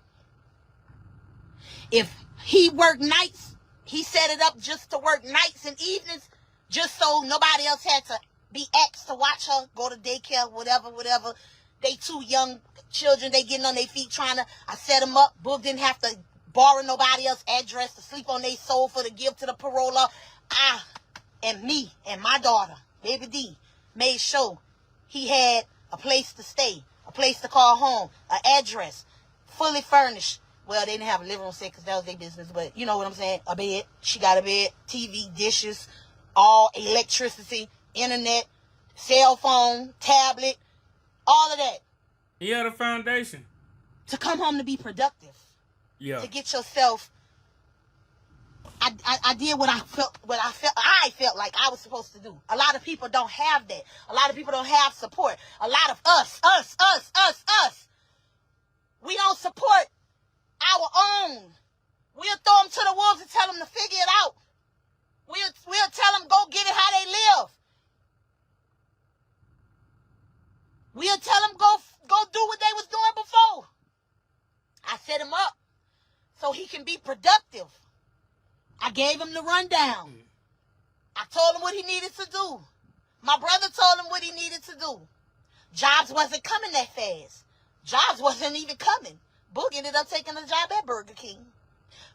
Speaker 4: If he worked nights, he set it up just to work nights and evenings, just so nobody else had to be asked to watch her, go to daycare, whatever. They two young children, they getting on their feet I set them up. Boog didn't have to borrow nobody else's address to sleep on their sofa to give to the paroler. I and me and my daughter, baby D, made sure he had a place to stay, a place to call home, an address, fully furnished. Well, they didn't have a living room set because that was their business, but you know what I'm saying? A bed. She got a bed, TV, dishes, all electricity, internet, cell phone, tablet, all of that.
Speaker 1: He had a foundation.
Speaker 4: To come home to be productive.
Speaker 1: Yeah.
Speaker 4: To get yourself. I did what I felt like I was supposed to do. A lot of people don't have that. A lot of people don't have support. A lot of us We don't support our own. We'll throw them to the wolves and tell them to figure it out. We'll tell them go get it how they live. We'll tell them go do what they was doing before. I set him up so he can be productive. I gave him the rundown. I told him what he needed to do. My brother told him what he needed to do. Jobs wasn't coming that fast. Jobs wasn't even coming. Boog ended up taking a job at Burger King.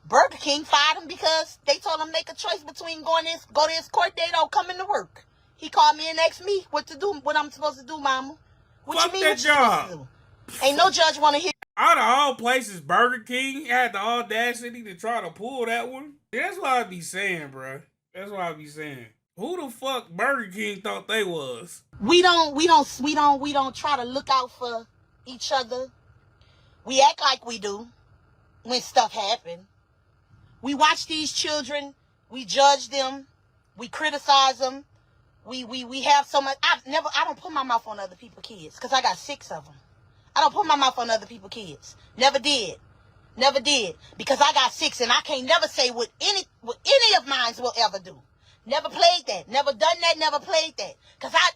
Speaker 4: Burger King fired him because they told him make a choice between go to his court date or coming to work. He called me and asked me what to do, what I'm supposed to do, mama. What
Speaker 1: Fuck
Speaker 4: you mean
Speaker 1: that
Speaker 4: what you supposed to do? Ain't no judge want to hear.
Speaker 1: Out of all places, Burger King had the audacity to try to pull that one. That's what I be saying, bro. That's what I be saying. Who the fuck Burger King thought they was?
Speaker 4: We don't try to look out for each other. We act like we do when stuff happen. We watch these children, we judge them, we criticize them. We have so much. I don't put my mouth on other people's kids because I got 6 of them. I don't put my mouth on other people's kids. Never did. Because I got 6 and I can't never say what any of mine will ever do. Never played that. Never done that. Never played that. Because I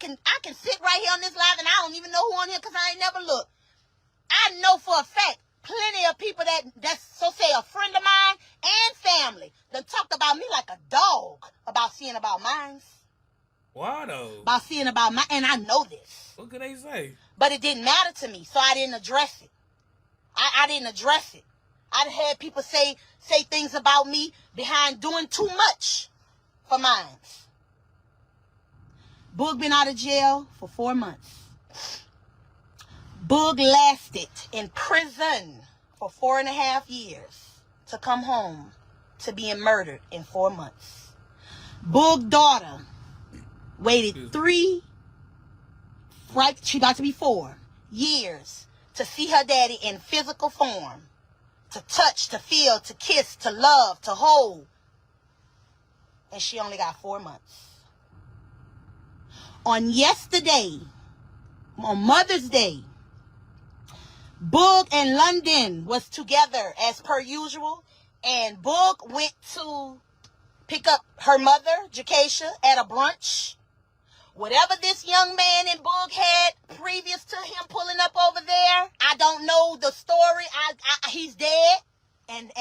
Speaker 4: can sit right here on this live and I don't even know who on here because I ain't never looked. I know for a fact plenty of people that's so say a friend of mine and family that talked about me like a dog about seeing about mine.
Speaker 1: Why though?
Speaker 4: About seeing about mine, and I know this.
Speaker 1: What could they say?
Speaker 4: But it didn't matter to me, so I didn't address it. I didn't address it. I had people say things about me behind doing too much for mine. Boog been out of jail for 4 months. Boog lasted in prison for 4.5 years to come home to being murdered in 4 months. Boog's daughter waited 3, right? She got to be 4 years to see her daddy in physical form, to touch, to feel, to kiss, to love, to hold. And she only got 4 months. On Mother's Day, Boog and London was together as per usual, and Boog went to pick up her mother, Jakeisha, at a brunch. Whatever this young man in Boog had previous to him pulling up over there, I don't know the story. He's dead, and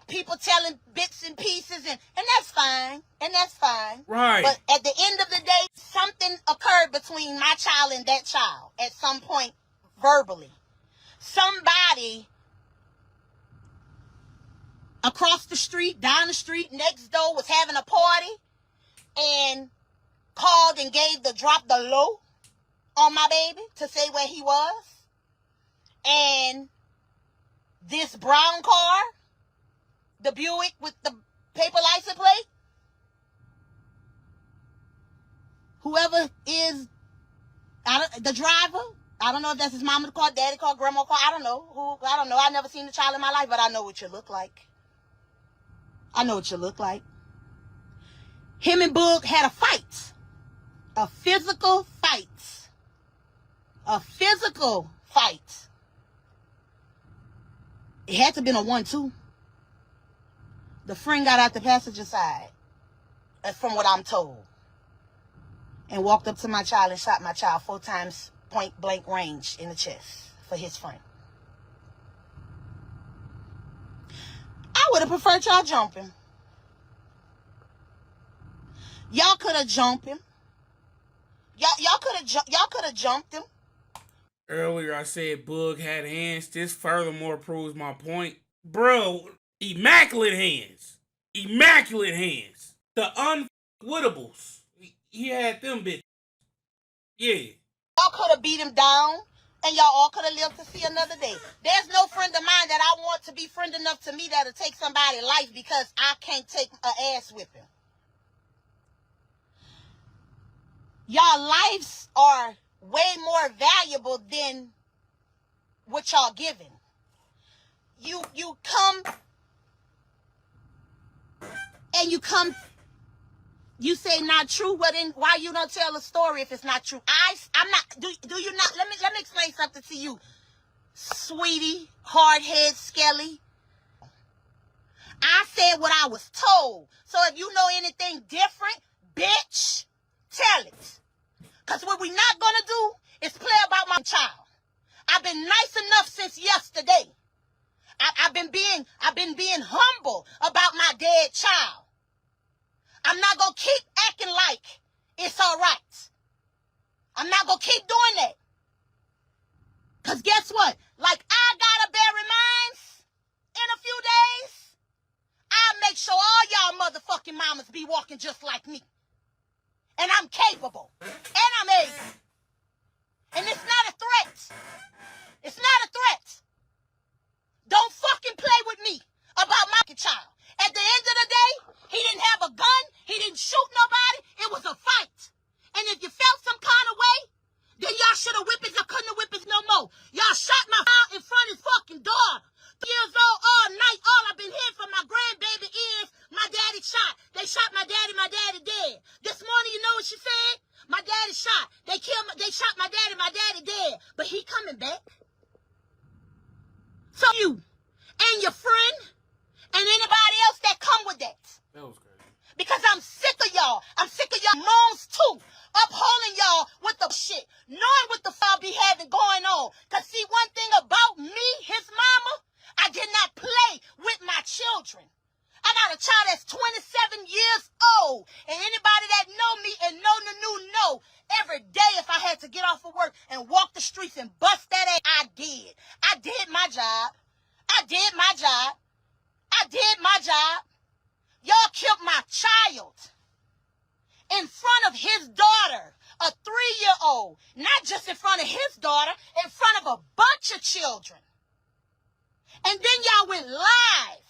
Speaker 4: people telling bits and pieces, and that's fine,
Speaker 1: Right.
Speaker 4: But at the end of the day, something occurred between my child and that child at some point. Verbally, somebody across the street, down the street, next door was having a party and called and dropped the low on my baby to say where he was. And this brown car, the Buick with the paper license plate, whoever is the driver, I don't know if that's his mama's car, daddy car, grandma's car. I don't know. I never seen a child in my life, but I know what you look like. Him and Boog had a fight. A physical fight. It had to have been a 1-2. The friend got out the passenger side, from what I'm told, and walked up to my child and shot my child 4 times. Point blank range in the chest for his friend. I would have preferred y'all jump him. Y'all could have jumped him. Y'all could have jumped him.
Speaker 1: Earlier I said Boog had hands. This furthermore proves my point. Bro, immaculate hands. The unwittables. He had them bitches. Yeah.
Speaker 4: Y'all could have beat him down, and y'all all could have lived to see another day. There's no friend of mine that I want to be friend enough to me that'll take somebody's life because I can't take an ass whipping. Y'all lives are way more valuable than what y'all giving. You come You say not true, well then why you don't tell a story if it's not true? I'm not, do you not, let me explain something to you, sweetie, hardhead, skelly. I said what I was told. So if you know anything different, bitch, tell it. Because what we're not going to do is play about my child. I've been nice enough since yesterday. I've been being humble about my dead child. I'm not going to keep acting like it's all right. I'm not going to keep doing that. Because guess what? Like I got to bury mine in a few days, I'll make sure all y'all motherfucking mamas be walking just like me. And I'm capable. And I'm able. And it's not a threat. It's not a threat. Don't fucking play with me about my child. At the end of the day, he didn't have a gun. He didn't shoot nobody. It was a fight. And if you felt some kind of way, then y'all should have whipped it. I couldn't have whipped it no more. Y'all shot my child in front of his fucking daughter. 3 years old all night. All I've been hearing from my grandbaby is my daddy shot. They shot my daddy dead. This morning, you know what she said? My daddy shot. They shot my daddy dead. But he coming back. So you and your friend and anybody else that come with that.
Speaker 1: That was crazy.
Speaker 4: Because I'm sick of y'all. I'm sick of y'all moans too. Upholding y'all with the shit. Knowing what the fuck be having going on. Because see, one thing about me, his mama, I did not play with my children. I got a child that's 27 years old. And anybody that know me and know every day if I had to get off of work and walk the streets and bust that ass, I did. I did my job. I did my job. I did my job. Y'all killed my child in front of his daughter, a 3-year-old. Not just in front of his daughter, in front of a bunch of children. And then y'all went live,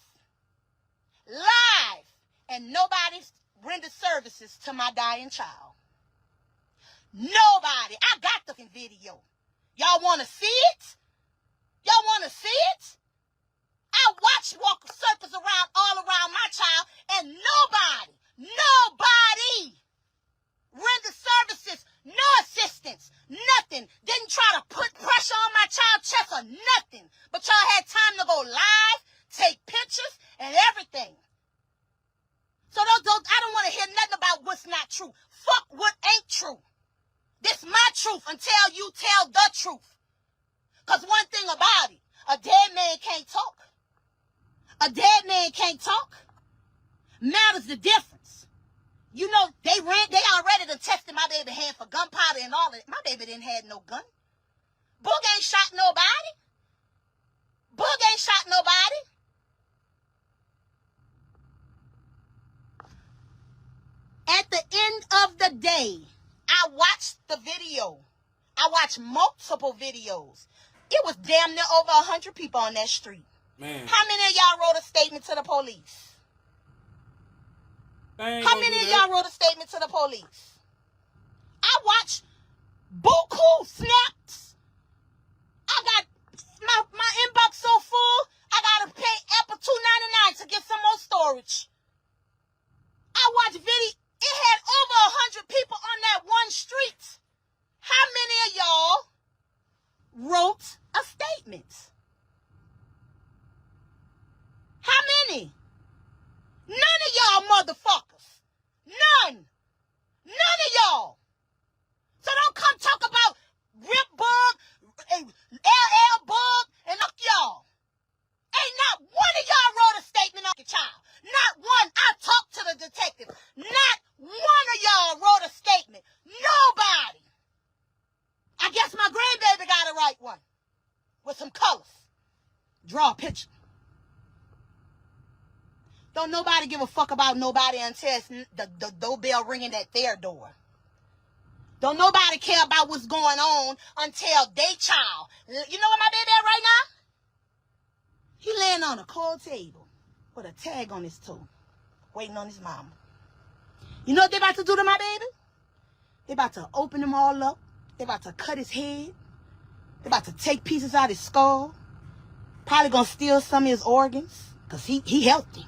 Speaker 4: and nobody rendered services to my dying child. Nobody. I got the video. Y'all want to see it? Y'all want to see it? I watched walk circles around all around my child, and nobody rendered services, no assistance, nothing. Didn't try to put pressure on my child's chest or nothing. But y'all had time to go live, take pictures, and everything. So I don't want to hear nothing about what's not true. Fuck what ain't true. This my truth until you tell the truth. Because one thing about it, a dead man can't talk. A dead man can't talk. Matters the difference. You know, they already done tested my baby hand for gunpowder and all of it. My baby didn't have no gun. Boog ain't shot nobody. Boog ain't shot nobody. At the end of the day, I watched the video. I watched multiple videos. It was damn near over 100 people on that street.
Speaker 1: Man.
Speaker 4: How many of y'all wrote a statement to the police? How many of y'all wrote a statement to the police? I watched buku snaps. I got my inbox so full, I gotta pay Apple $2.99 to get some more storage. I watched video. It had over 100 people on that one street. How many of y'all wrote a statement? How many? None of y'all motherfuckers. None. None of y'all. So don't come talk about Rip Bug, LL Bug, and look y'all. Ain't not one of y'all wrote a statement on your child. Not one. I talked to the detective. Not one of y'all wrote a statement. Nobody. I guess my grandbaby got to write one with some colors. Draw a picture. Don't nobody give a fuck about nobody until it's the doorbell ringing at their door. Don't nobody care about what's going on until they child. You know what my baby at right now? He laying on a cold table with a tag on his toe, waiting on his mama. You know what they about to do to my baby? They about to open him all up. They about to cut his head. They about to take pieces out his skull. Probably gonna steal some of his organs, because he healthy.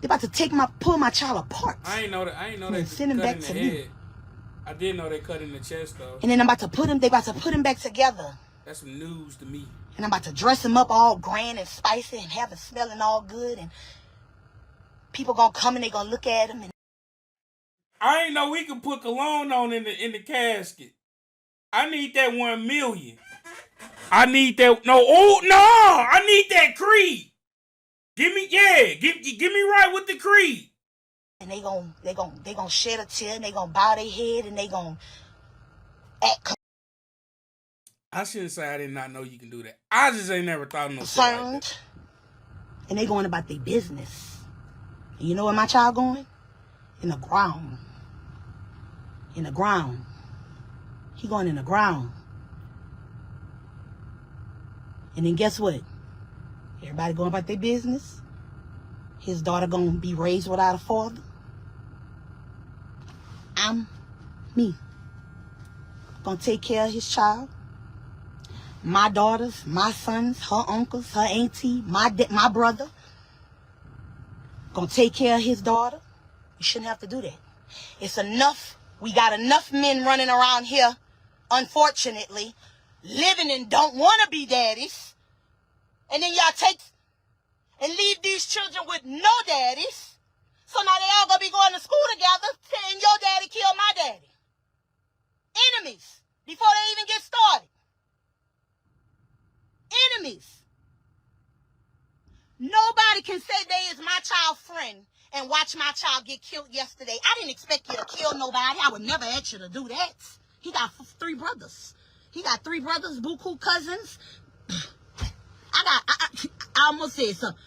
Speaker 4: They about to pull my child apart.
Speaker 1: I ain't know that. I ain't know
Speaker 4: And
Speaker 1: they
Speaker 4: send him
Speaker 1: cut
Speaker 4: back
Speaker 1: in the
Speaker 4: to
Speaker 1: head.
Speaker 4: me.
Speaker 1: I did know they cut in the chest though.
Speaker 4: And then they about to put him back together.
Speaker 1: That's some news to me.
Speaker 4: And I'm about to dress him up all grand and spicy and have it smelling all good. And people gonna come and they gonna look at him. And
Speaker 1: I ain't know we could put cologne on in the casket. I need that 1 million. I need that. No, oh no! I need that Creed. Give me me right with the Creed.
Speaker 4: And they gonna shed a tear and they gonna bow their head and they gonna act.
Speaker 1: I shouldn't say I did not know you can do that. I just ain't never thought of no shit like that.
Speaker 4: And they going about their business. And you know where my child going? In the ground. In the ground. He going in the ground. And then guess what? Everybody going about their business. His daughter gonna be raised without a father. I'm me. Gonna take care of his child. My daughters, my sons, her uncles, her auntie, my brother. Gonna take care of his daughter. You shouldn't have to do that. It's enough. We got enough men running around here, unfortunately, living and don't want to be daddies. And then y'all take and leave these children with no daddies. So now they all gonna be going to school together saying your daddy killed my daddy. Enemies before they even get started. Enemies. Nobody can say they is my child's friend and watch my child get killed yesterday. I didn't expect you to kill nobody. I would never ask you to do that. He got 3 brothers. He got 3 brothers, buku cousins. I almost said something.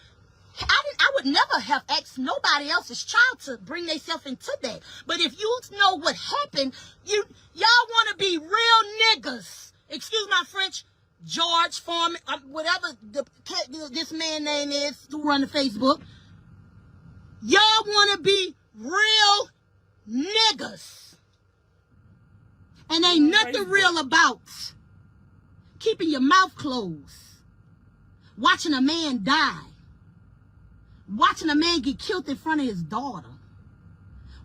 Speaker 4: I would never have asked nobody else's child to bring themselves into that. But if you know what happened, y'all want to be real niggas. Excuse my French. George Foreman, whatever this man name is who run the Facebook. Y'all want to be real niggas. And ain't nothing real about keeping your mouth closed. Watching a man die. Watching a man get killed in front of his daughter.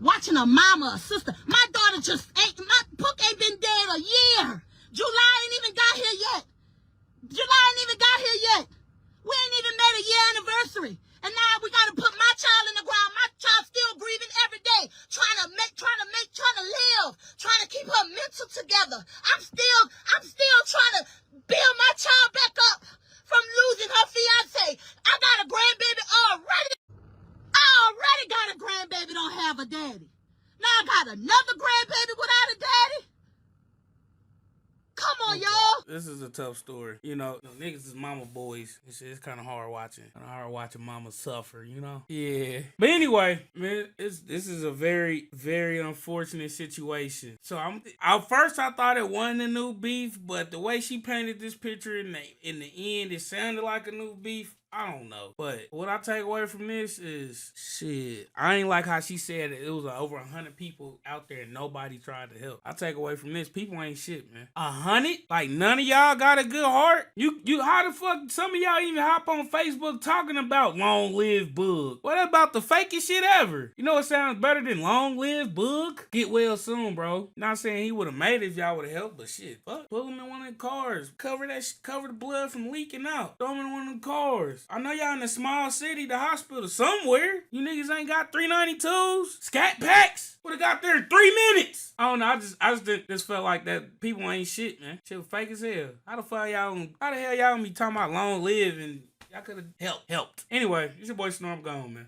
Speaker 4: Watching a mama or sister. My daughter my book ain't been dead a year. July ain't even got here yet. July ain't even got here yet. We ain't even made a year anniversary. And now we got to put my child in the ground. My child still grieving every day. Trying to live. Trying to keep her mental together. I'm still trying to build my child back up from losing her fiance. I got a grandbaby already. I already got a grandbaby don't have a daddy. Now I got another grandbaby without a daddy. Come on, y'all.
Speaker 1: This is a tough story. You know, niggas is mama boys. It's kind of hard watching. Kind of hard watching mama suffer, you know? Yeah. But anyway, man, this is a very, very unfortunate situation. So at first I thought it wasn't a new beef, but the way she painted this picture in the end, it sounded like a new beef. I don't know. But what I take away from this is, shit, I ain't like how she said it was over 100 people out there and nobody tried to help. I take away from this, people ain't shit, man. 100? Like none of y'all got a good heart? You how the fuck some of y'all even hop on Facebook talking about long live bug? What about the fakest shit ever? You know what sounds better than long live bug? Get well soon, bro. Not saying he would have made it if y'all would have helped, but shit, fuck. Put him in one of the cars. Cover the blood from leaking out. Throw him in one of them cars. I know y'all in a small city, the hospital somewhere. You niggas ain't got 392s, scat packs. Would have got there in 3 minutes. I don't know. I just felt like that people ain't shit, man. Shit was fake as hell. How the hell y'all gonna be talking about long live and y'all could have helped? Anyway, it's your boy Snorm gone, man.